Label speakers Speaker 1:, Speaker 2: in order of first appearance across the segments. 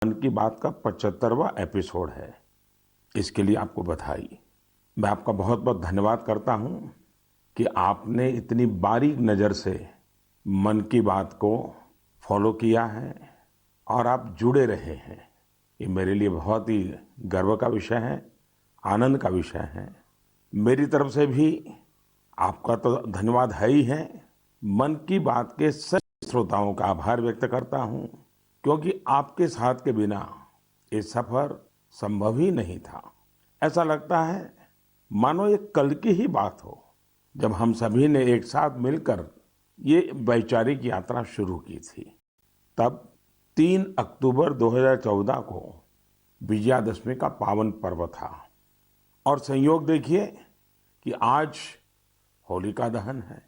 Speaker 1: मन की बात का 75वां एपिसोड है। इसके लिए आपको बधाई। मैं आपका बहुत बहुत धन्यवाद करता हूं कि आपने इतनी बारीक नज़र से मन की बात को फॉलो किया है और आप जुड़े रहे हैं। ये मेरे लिए बहुत ही गर्व का विषय है, आनंद का विषय है। मेरी तरफ से भी आपका तो धन्यवाद है ही है। मन की बात के सभी श्रोताओं का आभार व्यक्त करता हूं, क्योंकि आपके साथ के बिना ये सफर संभव ही नहीं था। ऐसा लगता है मानो ये कल की ही बात हो, जब हम सभी ने एक साथ मिलकर ये वैचारिक यात्रा शुरू की थी। तब 3 अक्टूबर 2014 को विजयादशमी का पावन पर्व था और संयोग देखिए कि आज होलिका दहन है।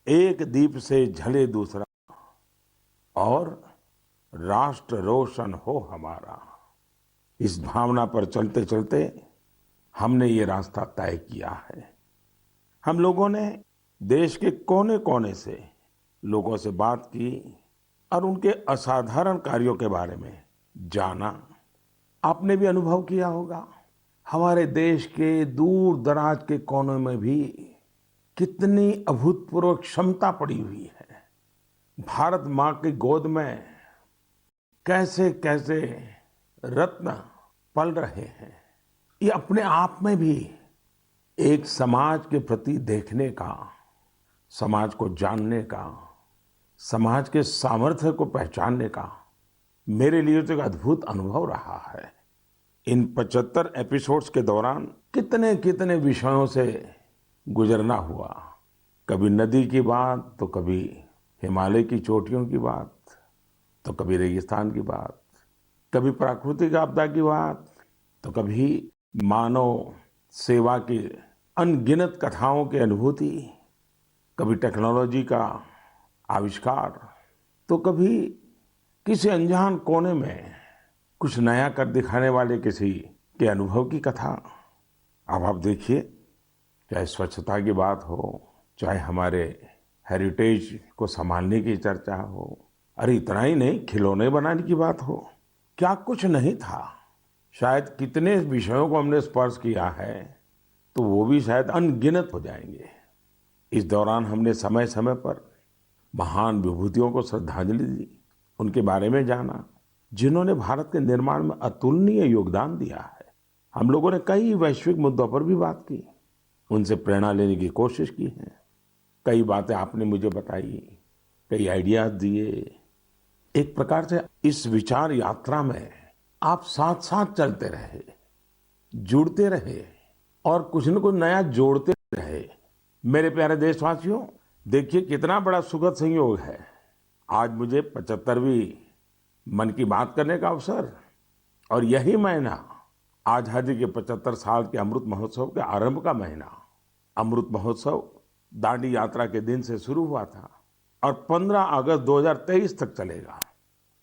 Speaker 1: एक दीप से जले दूसरा और राष्ट्र रोशन हो हमारा। इस भावना पर चलते चलते हमने ये रास्ता तय किया है। हम लोगों ने देश के कोने कोने से लोगों से बात की और उनके असाधारण कार्यों के बारे में जाना। आपने भी अनुभव किया होगा, हमारे देश के दूर दराज के कोनों में भी कितनी अभूतपूर्व क्षमता पड़ी हुई है। भारत माँ की गोद में कैसे कैसे रत्न पल रहे हैं। ये अपने आप में भी एक समाज के प्रति देखने का, समाज को जानने का, समाज के सामर्थ्य को पहचानने का मेरे लिए तो एक अद्भुत अनुभव रहा है। इन 75 एपिसोड्स के दौरान कितने कितने विषयों से गुजरना हुआ। कभी नदी की बात, तो कभी हिमालय की चोटियों की बात, तो कभी रेगिस्तान की बात, कभी प्राकृतिक आपदा की बात, तो कभी मानव सेवा की अनगिनत कथाओं की अनुभूति, कभी टेक्नोलॉजी का आविष्कार, तो कभी किसी अनजान कोने में कुछ नया कर दिखाने वाले किसी के अनुभव की कथा। अब आप देखिए, चाहे स्वच्छता की बात हो, चाहे हमारे हेरिटेज को संभालने की चर्चा हो, अरे इतना ही नहीं, खिलौने बनाने की बात हो, क्या कुछ नहीं था। शायद कितने विषयों को हमने स्पर्श किया है, तो वो भी शायद अनगिनत हो जाएंगे। इस दौरान हमने समय समय पर महान विभूतियों को श्रद्धांजलि दी, उनके बारे में जाना, जिन्होंने भारत के निर्माण में अतुलनीय योगदान दिया है। हम लोगों ने कई वैश्विक मुद्दों पर भी बात की, उनसे प्रेरणा लेने की कोशिश की है। कई बातें आपने मुझे बताई, कई आइडियाज दिए। एक प्रकार से इस विचार यात्रा में आप साथ साथ चलते रहे, जुड़ते रहे और कुछ न कुछ नया जोड़ते रहे। मेरे प्यारे देशवासियों, देखिए कितना बड़ा सुखद संयोग है। आज मुझे 75वीं मन की बात करने का अवसर, और यही महीना आजादी के 75 साल के अमृत महोत्सव के आरंभ का महीना। अमृत महोत्सव दांडी यात्रा के दिन से शुरू हुआ था और 15 अगस्त 2023 तक चलेगा।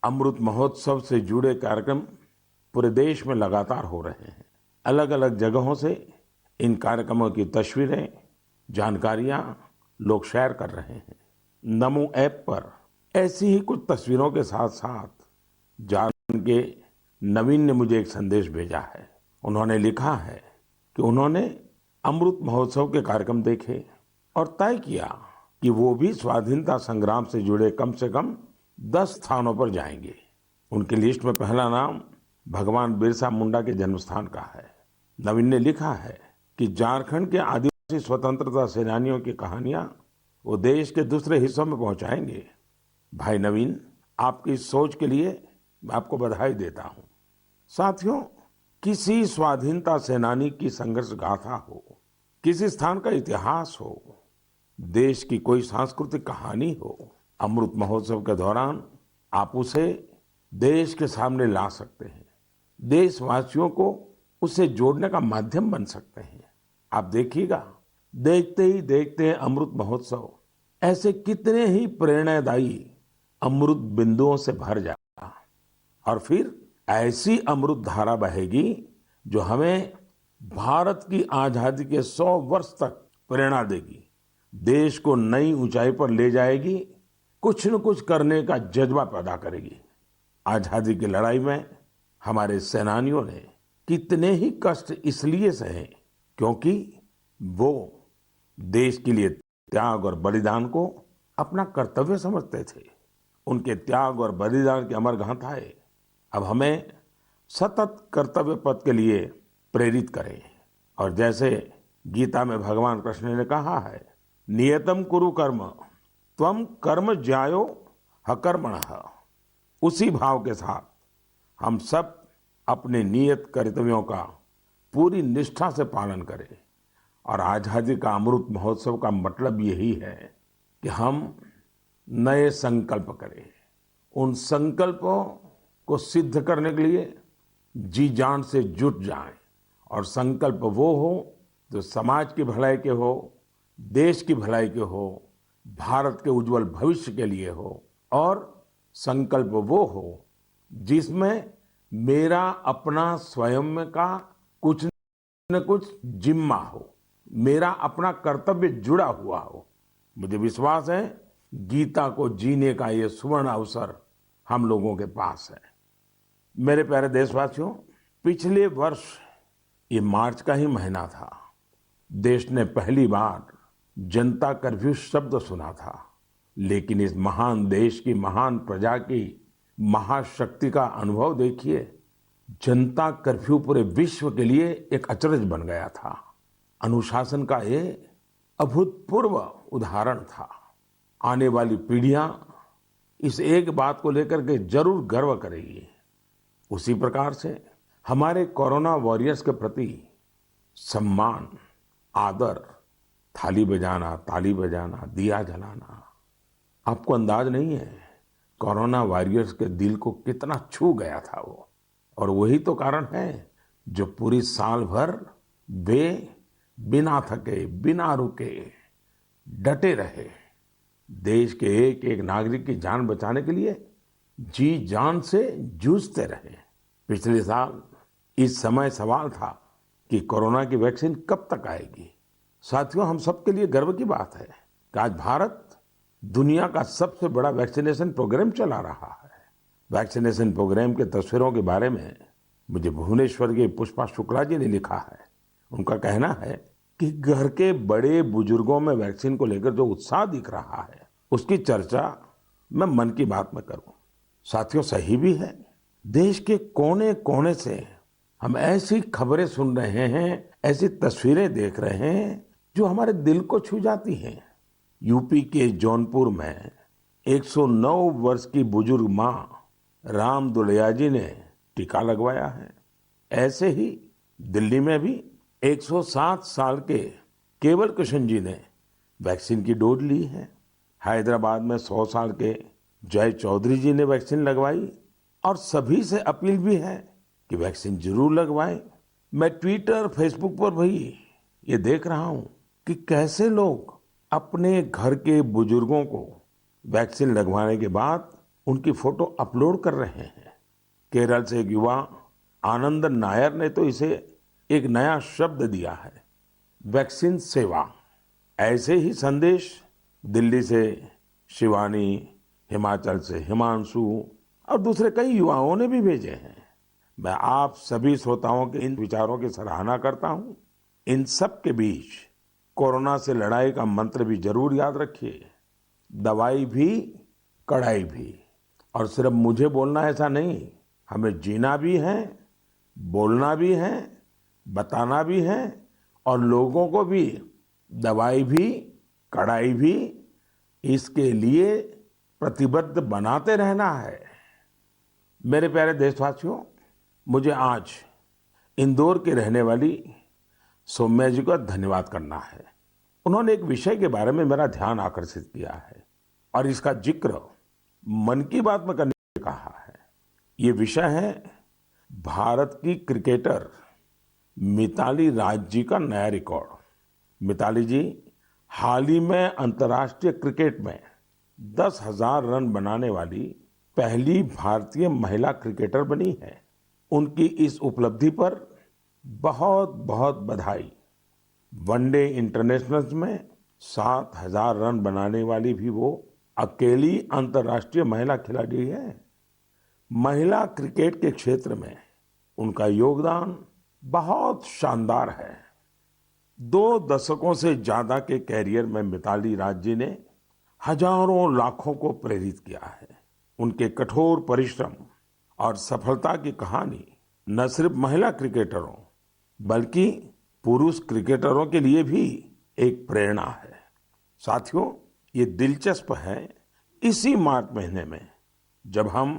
Speaker 1: अमृत महोत्सव से जुड़े कार्यक्रम पूरे देश में लगातार हो रहे हैं। अलग अलग जगहों से इन कार्यक्रमों की तस्वीरें, जानकारियां लोग शेयर कर रहे हैं। नमो ऐप पर ऐसी ही कुछ तस्वीरों के साथ साथ जान के नवीन ने मुझे एक संदेश भेजा है। उन्होंने लिखा है कि उन्होंने अमृत महोत्सव के कार्यक्रम देखे और तय किया कि वो भी स्वाधीनता संग्राम से जुड़े कम से कम 10 स्थानों पर जाएंगे। उनकी लिस्ट में पहला नाम भगवान बिरसा मुंडा के जन्मस्थान का है। नवीन ने लिखा है कि झारखंड के आदिवासी स्वतंत्रता सेनानियों की कहानियां वो देश के दूसरे हिस्सों में पहुंचाएंगे। भाई नवीन, आपकी इस सोच के लिए मैं आपको बधाई देता हूं। साथियों, किसी स्वाधीनता सेनानी की संघर्ष गाथा हो, किसी स्थान का इतिहास हो, देश की कोई सांस्कृतिक कहानी हो, अमृत महोत्सव के दौरान आप उसे देश के सामने ला सकते हैं। देशवासियों को उससे जोड़ने का माध्यम बन सकते हैं। आप देखिएगा, देखते ही देखते अमृत महोत्सव ऐसे कितने ही प्रेरणादायी अमृत बिंदुओं से भर जाएगा और फिर ऐसी अमृत धारा बहेगी जो हमें भारत की आजादी के 100 वर्ष तक प्रेरणा देगी, देश को नई ऊंचाई पर ले जाएगी, कुछ न कुछ करने का जज्बा पैदा करेगी। आजादी की लड़ाई में हमारे सेनानियों ने कितने ही कष्ट इसलिए सहे क्योंकि वो देश के लिए त्याग और बलिदान को अपना कर्तव्य समझते थे। उनके त्याग और बलिदान की अमर गाथाएं अब हमें सतत कर्तव्य पथ के लिए प्रेरित करें। और जैसे गीता में भगवान कृष्ण ने कहा है, नियतम कुरु कर्म त्वम कर्म ज्यायो हकर्मणः, उसी भाव के साथ हम सब अपने नियत कर्तव्यों का पूरी निष्ठा से पालन करें। और आजादी का अमृत महोत्सव का मतलब यही है कि हम नए संकल्प करें, उन संकल्पों को सिद्ध करने के लिए जी जान से जुट जाएं। और संकल्प वो हो जो समाज की भलाई के हो, देश की भलाई के हो, भारत के उज्जवल भविष्य के लिए हो। और संकल्प वो हो जिसमें मेरा अपना स्वयं का कुछ न कुछ जिम्मा हो, मेरा अपना कर्तव्य जुड़ा हुआ हो। मुझे विश्वास है गीता को जीने का ये सुवर्ण अवसर हम लोगों के पास है। मेरे प्यारे देशवासियों, पिछले वर्ष ये मार्च का ही महीना था। देश ने पहली बार जनता कर्फ्यू शब्द सुना था। लेकिन इस महान देश की महान प्रजा की महाशक्ति का अनुभव देखिए। जनता कर्फ्यू पूरे विश्व के लिए एक अचरज बन गया था। अनुशासन का ये अभूतपूर्व उदाहरण था। आने वाली पीढ़ियां इस एक बात को लेकर के जरूर गर्व करेगी। उसी प्रकार से हमारे कोरोना वॉरियर्स के प्रति सम्मान, आदर, थाली बजाना, ताली बजाना, दिया जलाना, आपको अंदाज नहीं है कोरोना वॉरियर्स के दिल को कितना छू गया था वो। और वही तो कारण है जो पूरी साल भर वे बिना थके, बिना रुके डटे रहे। देश के एक एक नागरिक की जान बचाने के लिए जी जान से जूझते रहे। पिछले साल इस समय सवाल था कि कोरोना की वैक्सीन कब तक आएगी। साथियों, हम सबके लिए गर्व की बात है कि आज भारत दुनिया का सबसे बड़ा वैक्सीनेशन प्रोग्राम चला रहा है। वैक्सीनेशन प्रोग्राम के तस्वीरों के बारे में मुझे भुवनेश्वर के पुष्पा शुक्ला जी ने लिखा है। उनका कहना है कि घर के बड़े बुजुर्गों में वैक्सीन को लेकर जो उत्साह दिख रहा है उसकी चर्चा मैं मन की बात में करूं। साथियों, सही भी है। देश के कोने कोने से हम ऐसी खबरें सुन रहे हैं, ऐसी तस्वीरें देख रहे हैं जो हमारे दिल को छू जाती हैं। यूपी के जौनपुर में 109 वर्ष की बुजुर्ग मां राम दुलैया जी ने टीका लगवाया है। ऐसे ही दिल्ली में भी 107 साल के केवल कृष्ण जी ने वैक्सीन की डोज ली है। हैदराबाद में 100 साल के जय चौधरी जी ने वैक्सीन लगवाई। और सभी से अपील भी है कि वैक्सीन जरूर लगवाएं। मैं ट्विटर, फेसबुक पर भी ये देख रहा हूं कि कैसे लोग अपने घर के बुजुर्गों को वैक्सीन लगवाने के बाद उनकी फोटो अपलोड कर रहे हैं। केरल से एक युवा आनंद नायर ने तो इसे एक नया शब्द दिया है, वैक्सीन सेवा। ऐसे ही संदेश दिल्ली से शिवानी, हिमाचल से हिमांशु और दूसरे कई युवाओं ने भी भेजे हैं। मैं आप सभी श्रोताओं के इन विचारों की सराहना करता हूं। इन सब के बीच कोरोना से लड़ाई का मंत्र भी जरूर याद रखिए, दवाई भी कड़ाई भी। और सिर्फ मुझे बोलना ऐसा नहीं, हमें जीना भी है, बोलना भी है, बताना भी है और लोगों को भी दवाई भी कड़ाई भी इसके लिए प्रतिबद्ध बनाते रहना है। मेरे प्यारे देशवासियों, मुझे आज इंदौर की रहने वाली सौम्या जी का धन्यवाद करना है। उन्होंने एक विषय के बारे में मेरा ध्यान आकर्षित किया है और इसका जिक्र मन की बात में करने को कहा है। ये विषय है भारत की क्रिकेटर मिताली राज जी का नया रिकॉर्ड। मिताली जी हाल ही में अंतर्राष्ट्रीय क्रिकेट में 10,000 रन बनाने वाली पहली भारतीय महिला क्रिकेटर बनी है। उनकी इस उपलब्धि पर बहुत बहुत बधाई। वनडे इंटरनेशनल्स में 7,000 रन बनाने वाली भी वो अकेली अंतर्राष्ट्रीय महिला खिलाड़ी है। महिला क्रिकेट के क्षेत्र में उनका योगदान बहुत शानदार है। 2 दशकों से ज्यादा के कैरियर में मिताली राज जी ने हजारों लाखों को प्रेरित किया है। उनके कठोर परिश्रम और सफलता की कहानी न सिर्फ महिला क्रिकेटरों बल्कि पुरुष क्रिकेटरों के लिए भी एक प्रेरणा है। साथियों, ये दिलचस्प है, इसी मार्च महीने में जब हम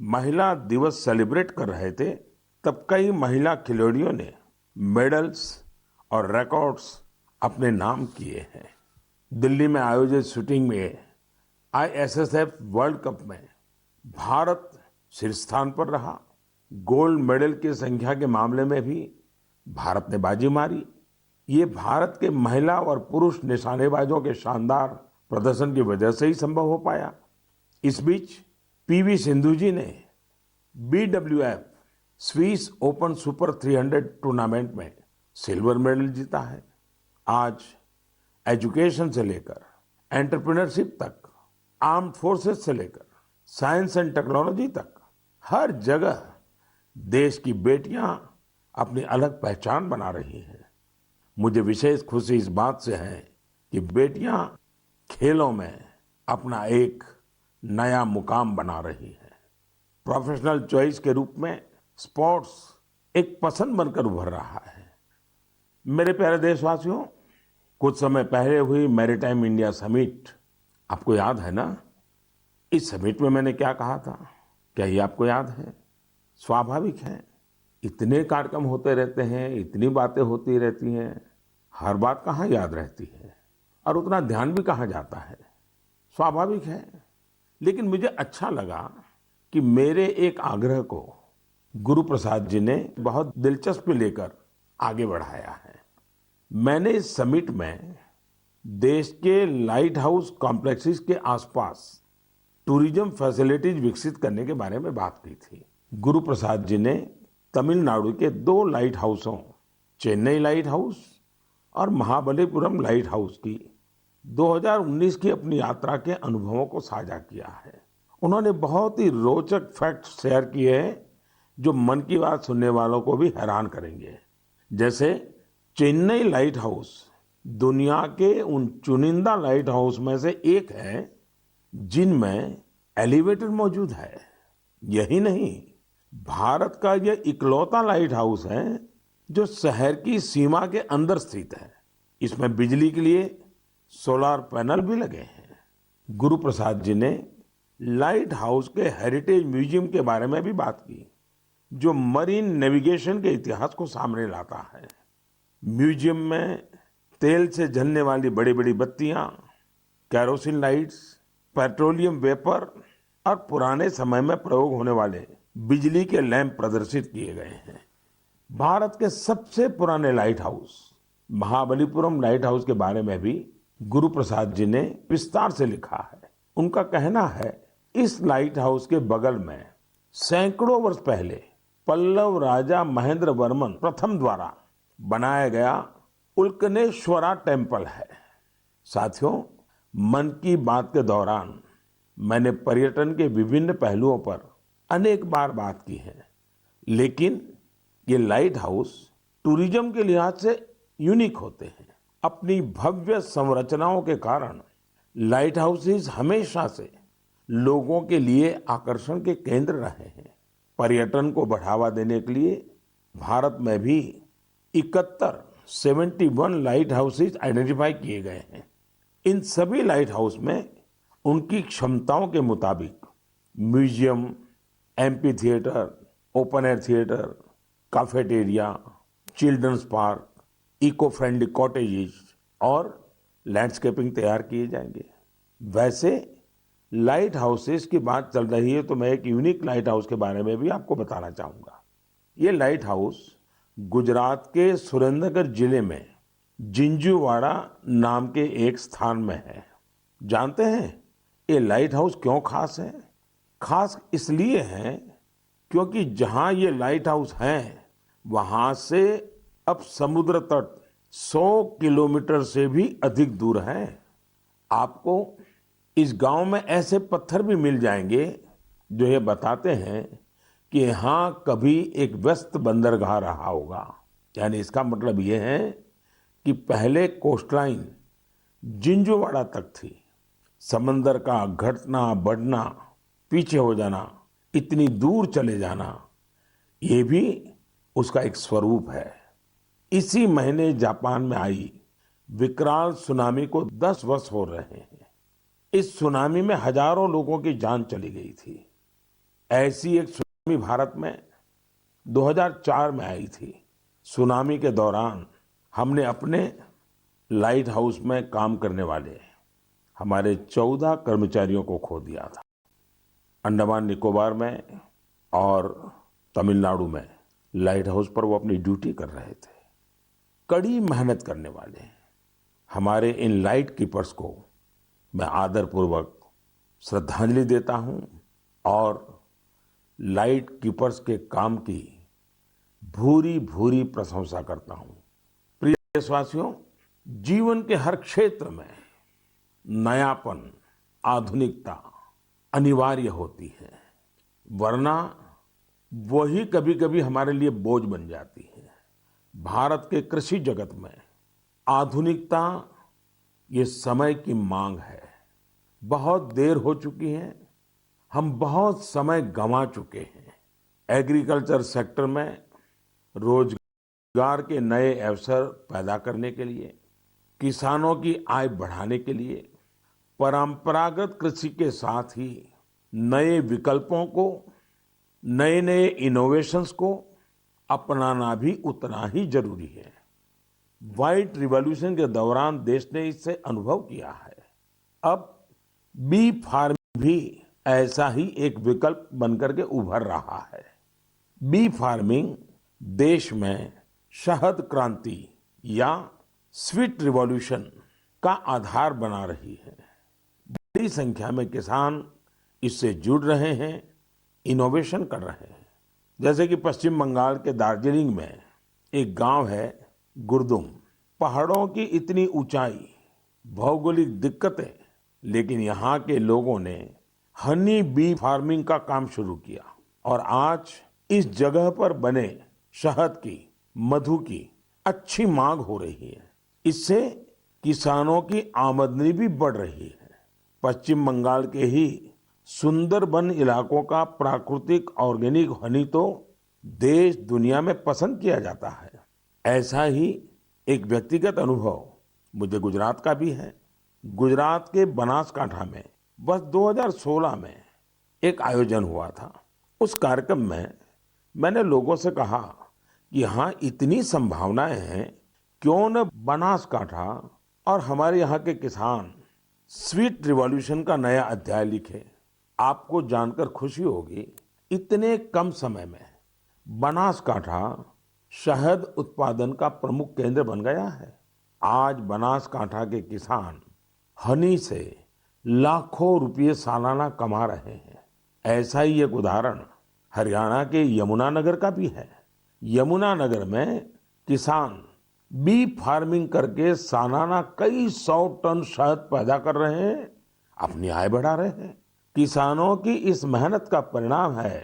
Speaker 1: महिला दिवस सेलिब्रेट कर रहे थे, तब कई महिला खिलाड़ियों ने मेडल्स और रिकॉर्ड्स अपने नाम किए हैं। दिल्ली में आयोजित शूटिंग में आईएसएसएफ वर्ल्ड कप में भारत शीर्ष स्थान पर रहा। गोल्ड मेडल की संख्या के मामले में भी भारत ने बाजी मारी। ये भारत के महिला और पुरुष निशानेबाजों के शानदार प्रदर्शन की वजह से ही संभव हो पाया। इस बीच पीवी सिंधु जी ने BWF Swiss open super 300 tournament में सिल्वर मेडल जीता है। आज एजुकेशन से लेकर एंटरप्रेन्योरशिप तक, आर्म्ड फोर्सेस से लेकर साइंस एंड टेक्नोलॉजी तक, हर जगह देश की बेटियां अपनी अलग पहचान बना रही हैं। मुझे विशेष खुशी इस बात से है कि बेटियां खेलों में अपना एक नया मुकाम बना रही हैं। प्रोफेशनल चॉइस के रूप में स्पोर्ट्स एक पसंद बनकर उभर रहा है। मेरे प्यारे देशवासियों, कुछ समय पहले हुई मैरीटाइम इंडिया समिट आपको याद है ना? इस समिट में मैंने क्या कहा था, क्या ये आपको याद है? स्वाभाविक है, इतने कार्यक्रम होते रहते हैं, इतनी बातें होती रहती हैं, हर बात कहाँ याद रहती है और उतना ध्यान भी कहाँ जाता है। स्वाभाविक है, लेकिन मुझे अच्छा लगा कि मेरे एक आग्रह को गुरु प्रसाद जी ने बहुत दिलचस्पी लेकर आगे बढ़ाया है। मैंने इस समिट में देश के लाइट हाउस कॉम्प्लेक्सेस के आसपास टूरिज्म फैसिलिटीज विकसित करने के बारे में बात की थी। गुरु प्रसाद जी ने तमिलनाडु के 2 लाइट हाउसों, चेन्नई लाइट हाउस और महाबलीपुरम लाइट हाउस की 2019 की अपनी यात्रा के अनुभवों को साझा किया है। उन्होंने बहुत ही रोचक फैक्ट्स शेयर किए हैं जो मन की बात सुनने वालों को भी हैरान करेंगे। जैसे चेन्नई लाइट हाउस दुनिया के उन चुनिंदा लाइट हाउस में से एक है जिनमें एलिवेटर मौजूद है। यही नहीं, भारत का यह इकलौता लाइट हाउस है जो शहर की सीमा के अंदर स्थित है। इसमें बिजली के लिए सोलर पैनल भी लगे हैं। गुरु प्रसाद जी ने लाइट हाउस के हेरिटेज म्यूजियम के बारे में भी बात की, जो मरीन नेविगेशन के इतिहास को सामने लाता है। म्यूजियम में तेल से जलने वाली बड़ी बड़ी बत्तियां, कैरोसिन लाइट्स, पेट्रोलियम वेपर और पुराने समय में प्रयोग होने वाले बिजली के लैंप प्रदर्शित किए गए हैं। भारत के सबसे पुराने light house Mahabalipuram light house के बारे में भी गुरु प्रसाद जी ने विस्तार से लिखा है। उनका कहना है, इस लाइट हाउस के बगल में सैकड़ों वर्ष पहले पल्लव राजा महेंद्र वर्मन प्रथम द्वारा बनाया गया उल्कनेश्वरा टेम्पल है। साथियों, मन की बात के दौरान मैंने पर्यटन के विभिन्न पहलुओं पर अनेक बार बात की है, लेकिन ये लाइट हाउस टूरिज्म के लिहाज से यूनिक होते हैं। अपनी भव्य संरचनाओं के कारण लाइट हाउसेस हमेशा से लोगों के लिए आकर्षण के केंद्र रहे हैं। पर्यटन को बढ़ावा देने के लिए भारत में भी 71 लाइट हाउसेस आइडेंटिफाई किए गए हैं। इन सभी लाइट हाउस में उनकी क्षमताओं के मुताबिक museum, amphitheatre, open air theatre, cafeteria, children's park, eco friendly cottages और लैंडस्केपिंग तैयार किए जाएंगे। वैसे लाइट हाउसेस की बात चल रही है तो मैं एक यूनिक लाइट हाउस के बारे में भी आपको बताना चाहूँगा। ये लाइट हाउस गुजरात के सुरेंद्रनगर जिले में जिंजूवाड़ा नाम के एक स्थान में है। जानते हैं ये लाइट हाउस क्यों खास है? खास इसलिए है क्योंकि जहां ये लाइट हाउस है वहां से अब समुद्र तट 100 किलोमीटर से भी अधिक दूर है। आपको इस गांव में ऐसे पत्थर भी मिल जाएंगे जो ये बताते हैं कि यहाँ कभी एक व्यस्त बंदरगाह रहा होगा। यानी इसका मतलब ये है कि पहले कोस्टलाइन जिंजूवाड़ा तक थी। समंदर का घटना बढ़ना, पीछे हो जाना, इतनी दूर चले जाना, ये भी उसका एक स्वरूप है। इसी महीने जापान में आई विकराल सुनामी को 10 वर्ष हो रहे हैं। इस सुनामी में हजारों लोगों की जान चली गई थी। ऐसी एक सुनामी भारत में 2004 में आई थी। सुनामी के दौरान हमने अपने लाइट हाउस में काम करने वाले हमारे 14 कर्मचारियों को खो दिया था। अंडमान निकोबार में और तमिलनाडु में लाइट हाउस पर वो अपनी ड्यूटी कर रहे थे। कड़ी मेहनत करने वाले हमारे इन लाइट कीपर्स को मैं आदरपूर्वक श्रद्धांजलि देता हूं और लाइट कीपर्स के काम की भूरी भूरी प्रशंसा करता हूं। प्रिय देशवासियों, जीवन के हर क्षेत्र में नयापन, आधुनिकता अनिवार्य होती है, वरना वही कभी कभी हमारे लिए बोझ बन जाती है। भारत के कृषि जगत में आधुनिकता ये समय की मांग है। बहुत देर हो चुकी है, हम बहुत समय गंवा चुके हैं। एग्रीकल्चर सेक्टर में रोजगार के नए अवसर पैदा करने के लिए, किसानों की आय बढ़ाने के लिए परंपरागत कृषि के साथ ही नए विकल्पों को, नए नए इनोवेशंस को अपनाना भी उतना ही जरूरी है। व्हाइट रिवॉल्यूशन के दौरान देश ने इससे अनुभव किया है। अब बी फार्मिंग भी ऐसा ही एक विकल्प बनकर के उभर रहा है। बी फार्मिंग देश में शहद क्रांति या स्वीट रिवॉल्यूशन का आधार बना रही है। बड़ी संख्या में किसान इससे जुड़ रहे हैं, इनोवेशन कर रहे हैं। जैसे कि पश्चिम बंगाल के दार्जिलिंग में एक गांव है गुरदुम। पहाड़ों की इतनी ऊंचाई, भौगोलिक दिक्कतें, लेकिन यहाँ के लोगों ने हनी बी फार्मिंग का काम शुरू किया और आज इस जगह पर बने शहद की, मधु की अच्छी मांग हो रही है। इससे किसानों की आमदनी भी बढ़ रही है। पश्चिम बंगाल के ही सुंदरबन इलाकों का प्राकृतिक ऑर्गेनिक हनी तो देश दुनिया में पसंद किया जाता है। ऐसा ही एक व्यक्तिगत अनुभव मुझे गुजरात का भी है। गुजरात के बनासकांठा में बस 2016 में एक आयोजन हुआ था। उस कार्यक्रम में मैंने लोगों से कहा कि यहाँ इतनी संभावनाएं हैं, क्यों न बनासकांठा और हमारे यहाँ के किसान स्वीट रिवॉल्यूशन का नया अध्याय लिखे। आपको जानकर खुशी होगी, इतने कम समय में बनासकांठा शहद उत्पादन का प्रमुख केंद्र बन गया है। आज बनासकांठा के किसान हनी से लाखों रुपये सालाना कमा रहे हैं। ऐसा ही एक उदाहरण हरियाणा के यमुनानगर का भी है। यमुनानगर में किसान बी फार्मिंग करके सालाना कई 100 टन शहद पैदा कर रहे हैं, अपनी आय बढ़ा रहे हैं। किसानों की इस मेहनत का परिणाम है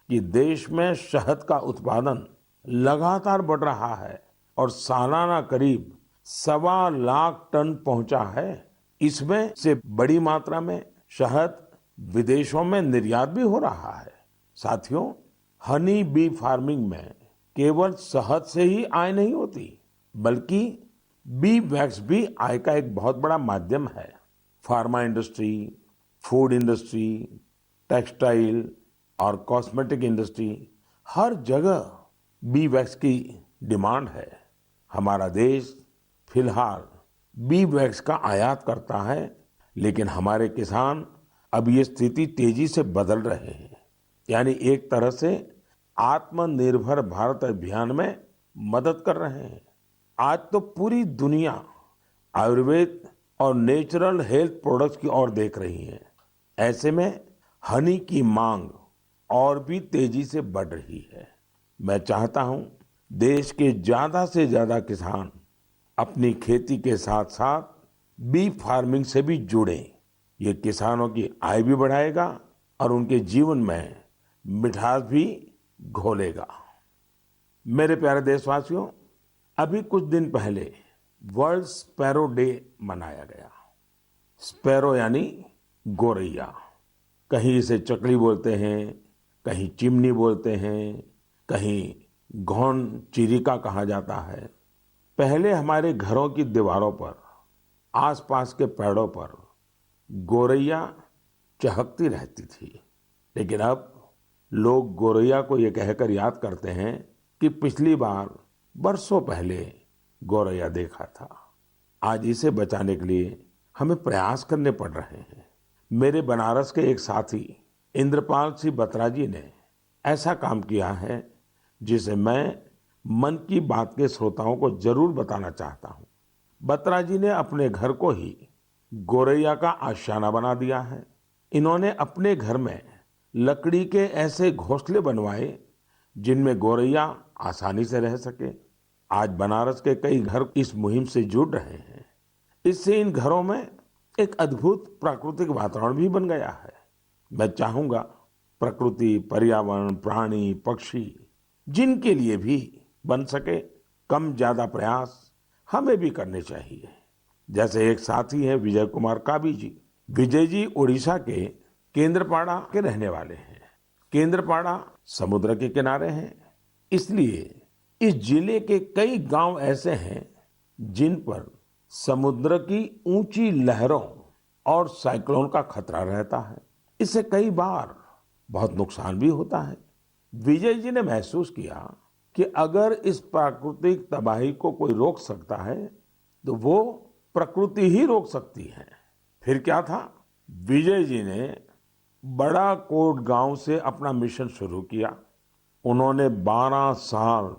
Speaker 1: कि देश में शहद का उत्पादन लगातार बढ़ रहा है और सालाना करीब 1.25 लाख टन पहुंचा है। इसमें से बड़ी मात्रा में शहद विदेशों में निर्यात भी हो रहा है। साथियों, हनी बी फार्मिंग में केवल शहद से ही आय नहीं होती, बल्कि बी वैक्स भी आय का एक बहुत बड़ा माध्यम है। Pharma industry, food industry, textile और कॉस्मेटिक इंडस्ट्री, हर जगह बी वैक्स की डिमांड है। हमारा देश फिलहाल बी वैक्स का आयात करता है, लेकिन हमारे किसान अब ये स्थिति तेजी से बदल रहे हैं। यानी एक तरह से आत्मनिर्भर भारत अभियान में मदद कर रहे हैं। आज तो पूरी दुनिया आयुर्वेद और नेचुरल हेल्थ प्रोडक्ट्स की ओर देख रही है। ऐसे में हनी की मांग और भी तेजी से बढ़ रही है। मैं चाहता हूं देश के ज्यादा से ज्यादा किसान अपनी खेती के साथ साथ बी फार्मिंग से भी जुड़ें। ये किसानों की आय भी बढ़ाएगा और उनके जीवन में मिठास भी घोलेगा। मेरे प्यारे देशवासियों, अभी कुछ दिन पहले वर्ल्ड स्पैरो डे मनाया गया। स्पैरो यानी गोरैया। कहीं इसे चकली बोलते हैं, कहीं चिमनी बोलते हैं, कहीं घौन चिरिका कहा जाता है। पहले हमारे घरों की दीवारों पर, आसपास के पेड़ों पर गोरैया चहकती रहती थी। लेकिन अब लोग गोरैया को ये कहकर याद करते हैं कि पिछली बार बरसों पहले गोरैया देखा था। आज इसे बचाने के लिए हमें प्रयास करने पड़ रहे हैं। मेरे बनारस के एक साथी इंद्रपाल सिंह बत्रा जी ने ऐसा काम किया है जिसे मैं मन की बात के श्रोताओं को जरूर बताना चाहता हूँ। बत्रा जी ने अपने घर को ही गोरैया का आशियाना बना दिया है। इन्होंने अपने घर में लकड़ी के ऐसे घोंसले बनवाए जिनमें गोरैया आसानी से रह सके। आज बनारस के कई घर इस मुहिम से जुड़ रहे हैं। इससे इन घरों में एक अद्भुत प्राकृतिक वातावरण भी बन गया है। मैं चाहूंगा प्रकृति, पर्यावरण, प्राणी, पक्षी जिनके लिए भी बन सके, कम ज्यादा प्रयास हमें भी करने चाहिए। जैसे एक साथी है विजय कुमार काबी जी। विजय जी उड़ीसा के केंद्रपाड़ा के रहने वाले हैं। केंद्रपाड़ा समुद्र के किनारे हैं, इसलिए इस जिले के कई गांव ऐसे हैं जिन पर समुद्र की ऊंची लहरों और साइक्लोन का खतरा रहता है। इससे कई बार बहुत नुकसान भी होता है। विजय जी ने महसूस किया कि अगर इस प्राकृतिक तबाही को कोई रोक सकता है तो वो प्रकृति ही रोक सकती है। फिर क्या था, विजय जी ने बड़ा कोट गांव से अपना मिशन शुरू किया। उन्होंने 12 साल,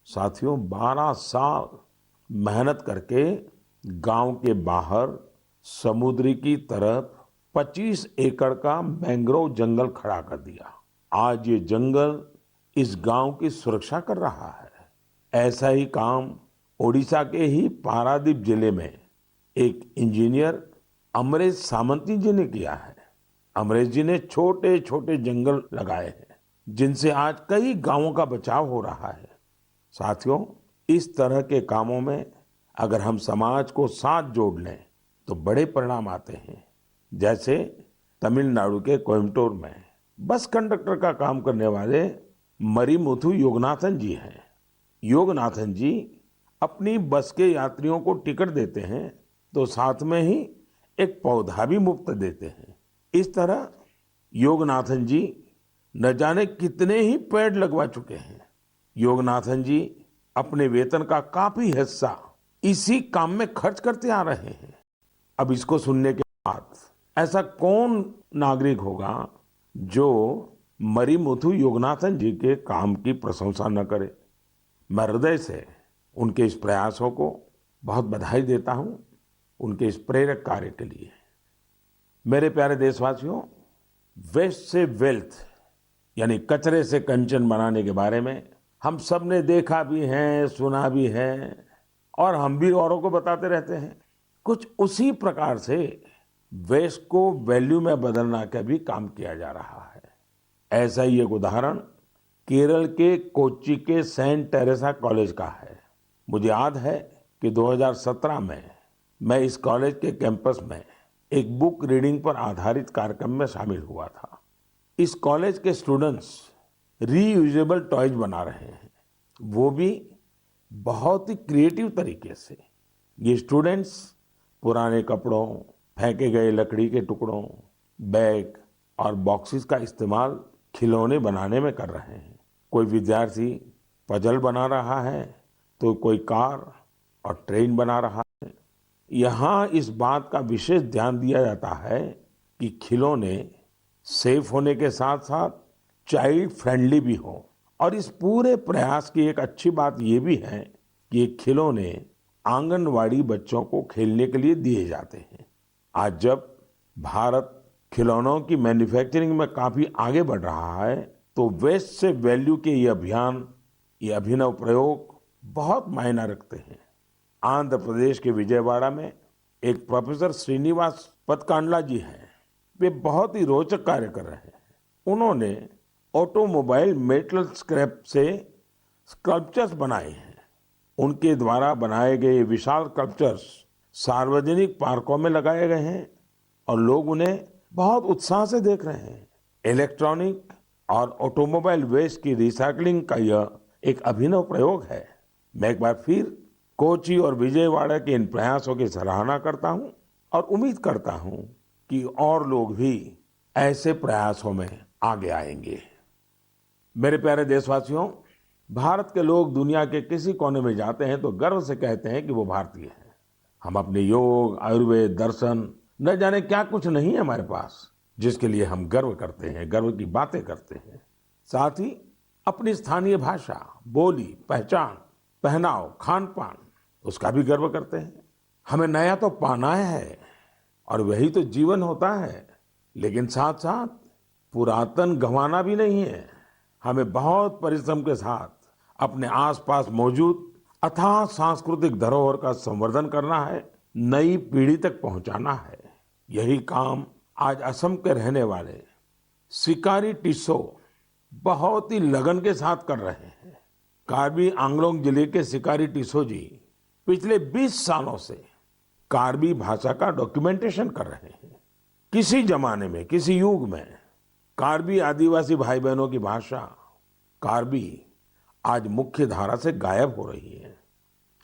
Speaker 1: साथियों 12 साल मेहनत करके गांव के बाहर समुद्र की तरफ 25 एकड़ का मैंग्रोव जंगल खड़ा कर दिया। आज ये जंगल इस गांव की सुरक्षा कर रहा है। ऐसा ही काम ओडिशा के ही पारादीप जिले में एक इंजीनियर अमरेश सामंती जी ने किया है। अमरेश जी ने छोटे छोटे जंगल लगाए हैं जिनसे आज कई गांवों का बचाव हो रहा है। साथियों, इस तरह के कामों में अगर हम समाज को साथ जोड़ लें तो बड़े परिणाम आते हैं। जैसे तमिलनाडु के कोयम्बटूर में बस कंडक्टर का काम करने वाले मरिमुथु योगनाथन जी हैं। योगनाथन जी अपनी बस के यात्रियों को टिकट देते हैं तो साथ में ही एक पौधा भी मुफ्त देते हैं। इस तरह योगनाथन जी न जाने कितने ही पेड़ लगवा चुके हैं। योगनाथन जी अपने वेतन का काफी हिस्सा इसी काम में खर्च करते आ रहे हैं। अब इसको सुनने के बाद ऐसा कौन नागरिक होगा जो मरिमुथु योगनाथन जी के काम की प्रशंसा न करे। मैं हृदय से उनके इस प्रयासों को बहुत बधाई देता हूं, उनके इस प्रेरक कार्य के लिए। मेरे प्यारे देशवासियों, वेस्ट से वेल्थ यानी कचरे से कंचन बनाने के बारे में हम सब ने देखा भी है, सुना भी है और हम भी औरों को बताते रहते हैं। कुछ उसी प्रकार से वेस्ट को वैल्यू में बदलना का भी काम किया जा रहा है। ऐसा ही एक उदाहरण केरल के कोच्चि के सेंट टेरेसा कॉलेज का है। मुझे याद है कि 2017 में मैं इस कॉलेज के कैंपस में एक बुक रीडिंग पर आधारित कार्यक्रम में शामिल हुआ था। इस कॉलेज के स्टूडेंट्स रीयूजेबल टॉयज बना रहे हैं, वो भी बहुत ही क्रिएटिव तरीके से। ये स्टूडेंट्स पुराने कपड़ों, फेंके गए लकड़ी के टुकड़ों, बैग और बॉक्सेस का इस्तेमाल खिलौने बनाने में कर रहे हैं। कोई विद्यार्थी पजल बना रहा है तो कोई कार और ट्रेन बना रहा है। यहाँ इस बात का विशेष ध्यान दिया जाता है कि खिलौने सेफ होने के साथ साथ चाइल्ड फ्रेंडली भी हो। और इस पूरे प्रयास की एक अच्छी बात ये भी है कि ये खिलौने आंगनवाड़ी बच्चों को खेलने के लिए दिए जाते हैं। आज जब भारत खिलौनों की मैन्युफैक्चरिंग में काफी आगे बढ़ रहा है तो वेस्ट से वैल्यू के ये अभियान, ये अभिनव प्रयोग बहुत मायना रखते हैं। आंध्र प्रदेश के विजयवाड़ा में एक प्रोफेसर श्रीनिवास पदकांडला जी हैं। वे बहुत ही रोचक कार्य कर रहे हैं। उन्होंने ऑटोमोबाइल मेटल स्क्रैप से स्कल्पचर्स बनाए हैं। उनके द्वारा बनाए गए विशाल स्कल्पचर्स सार्वजनिक पार्कों में लगाए गए हैं और लोग उन्हें बहुत उत्साह से देख रहे हैं। इलेक्ट्रॉनिक और ऑटोमोबाइल वेस्ट की रिसाइकलिंग का यह एक अभिनव प्रयोग है। मैं एक बार फिर कोची और विजयवाड़ा के इन प्रयासों की सराहना करता हूं और उम्मीद करता हूं कि और लोग भी ऐसे प्रयासों में आगे आएंगे। मेरे प्यारे देशवासियों, भारत के लोग दुनिया के किसी कोने में जाते हैं तो गर्व से कहते हैं कि वो भारतीय हैं। हम अपने योग, आयुर्वेद, दर्शन, न जाने क्या कुछ नहीं है हमारे पास, जिसके लिए हम गर्व करते हैं, गर्व की बातें करते हैं। साथ ही अपनी स्थानीय भाषा, बोली, पहचान, पहनाव, खान पान, उसका भी गर्व करते हैं। हमें नया तो पाना है और वही तो जीवन होता है, लेकिन साथ साथ पुरातन गंवाना भी नहीं है। हमें बहुत परिश्रम के साथ अपने आसपास मौजूद अथाह सांस्कृतिक धरोहर का संवर्धन करना है, नई पीढ़ी तक पहुंचाना है। यही काम आज असम के रहने वाले सिकारी टिस्सौ बहुत ही लगन के साथ कर रहे हैं। कार्बी आंगलोंग जिले के सिकारी टिस्सौ जी पिछले 20 सालों से कार्बी भाषा का डॉक्यूमेंटेशन कर रहे हैं। किसी जमाने में, किसी युग में कार्बी आदिवासी भाई बहनों की भाषा कार्बी आज मुख्य धारा से गायब हो रही है।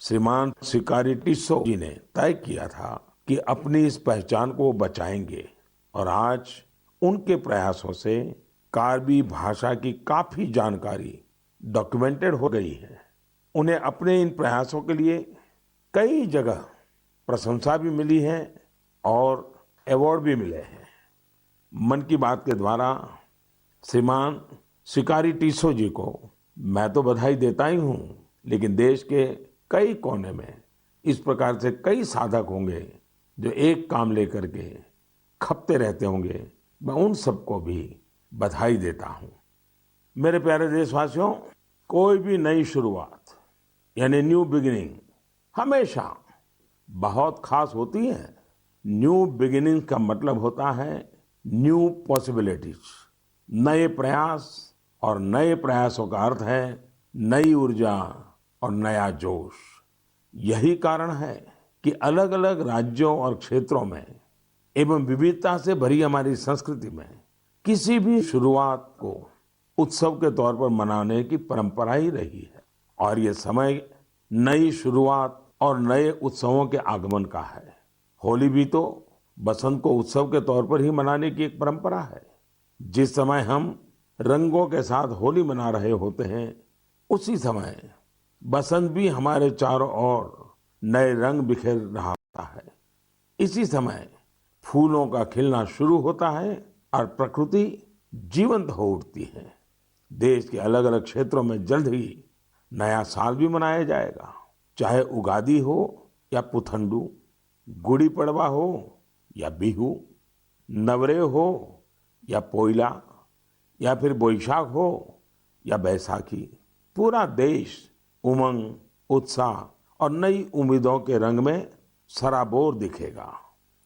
Speaker 1: श्रीमान सिकारी टिस्सौ जी ने तय किया था कि अपनी इस पहचान को बचाएंगे और आज उनके प्रयासों से कार्बी भाषा की काफी जानकारी डॉक्यूमेंटेड हो गई है। उन्हें अपने इन प्रयासों के लिए कई जगह प्रशंसा भी मिली है और अवार्ड भी मिले हैं। मन की बात के द्वारा श्रीमान सिकारी टिस्सौ जी को मैं तो बधाई देता ही हूँ, लेकिन देश के कई कोने में इस प्रकार से कई साधक होंगे जो एक काम लेकर के खपते रहते होंगे। मैं उन सबको भी बधाई देता हूँ। मेरे प्यारे देशवासियों, कोई भी नई शुरुआत यानी न्यू बिगिनिंग हमेशा बहुत खास होती है। न्यू बिगिनिंग का मतलब होता है न्यू पॉसिबिलिटीज, नए प्रयास, और नए प्रयासों का अर्थ है नई ऊर्जा और नया जोश। यही कारण है कि अलग अलग राज्यों और क्षेत्रों में एवं विविधता से भरी हमारी संस्कृति में किसी भी शुरुआत को उत्सव के तौर पर मनाने की परंपरा ही रही है। और ये समय नई शुरुआत और नए उत्सवों के आगमन का है। होली भी तो बसंत को उत्सव के तौर पर ही मनाने की एक परंपरा है। जिस समय हम रंगों के साथ होली मना रहे होते हैं, उसी समय बसंत भी हमारे चारों ओर नए रंग बिखेर रहा होता है। इसी समय फूलों का खिलना शुरू होता है और प्रकृति जीवंत हो उठती है। देश के अलग अलग क्षेत्रों में जल्द ही नया साल भी मनाया जाएगा, चाहे उगादी हो या पुथंडू, गुड़ी पड़वा हो या बिहू, नवरे हो या पोइला, या फिर बोईशाख हो या बैसाखी। पूरा देश उमंग, उत्साह और नई उम्मीदों के रंग में सराबोर दिखेगा।